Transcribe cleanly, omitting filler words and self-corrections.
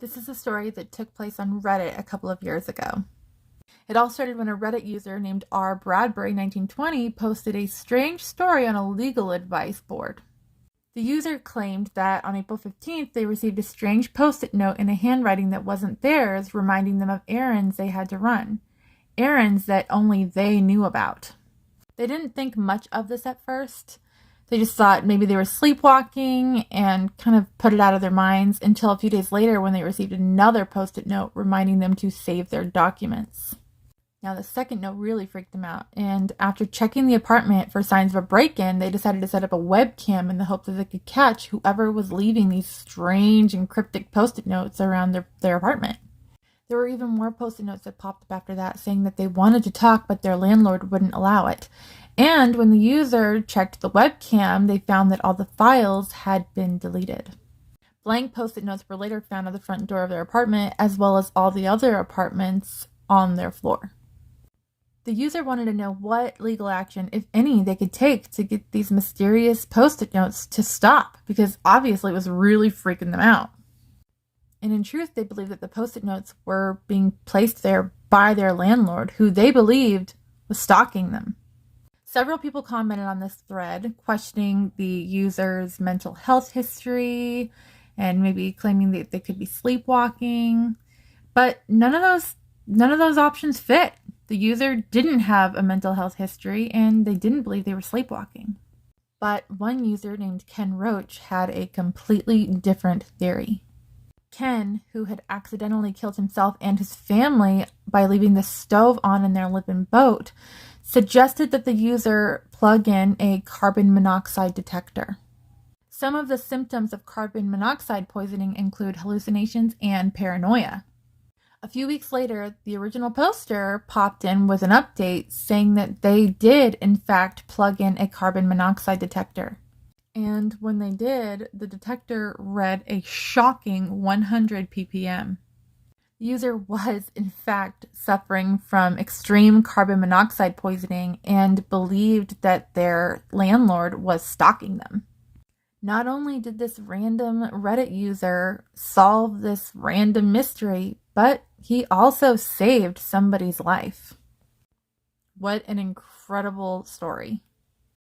This is a story that took place on Reddit a couple of years ago. It all started when a Reddit user named R. Bradbury 1920 posted a strange story on a legal advice board. The user claimed that on April 15th, they received a strange post-it note in a handwriting that wasn't theirs, reminding them of errands they had to run. Errands that only they knew about. They didn't think much of this at first. They just thought maybe they were sleepwalking and kind of put it out of their minds until a few days later when they received another post-it note reminding them to save their documents. Now, the second note really freaked them out, and after checking the apartment for signs of a break-in, they decided to set up a webcam in the hope that they could catch whoever was leaving these strange and cryptic post-it notes around their apartment. There were even more post-it notes that popped up after that saying that they wanted to talk, but their landlord wouldn't allow it. And when the user checked the webcam, they found that all the files had been deleted. Blank post-it notes were later found at the front door of their apartment, as well as all the other apartments on their floor. The user wanted to know what legal action, if any, they could take to get these mysterious post-it notes to stop, because obviously it was really freaking them out. And in truth, they believed that the post-it notes were being placed there by their landlord, who they believed was stalking them. Several people commented on this thread, questioning the user's mental health history and maybe claiming that they could be sleepwalking. But none of those options fit. The user didn't have a mental health history and they didn't believe they were sleepwalking. But one user named Ken Roach had a completely different theory. Ken, who had accidentally killed himself and his family by leaving the stove on in their living boat, suggested that the user plug in a carbon monoxide detector. Some of the symptoms of carbon monoxide poisoning include hallucinations and paranoia. A few weeks later, the original poster popped in with an update saying that they did, in fact, plug in a carbon monoxide detector. And when they did, the detector read a shocking 100 ppm. The user was, in fact, suffering from extreme carbon monoxide poisoning and believed that their landlord was stalking them. Not only did this random Reddit user solve this random mystery, but he also saved somebody's life. What an incredible story.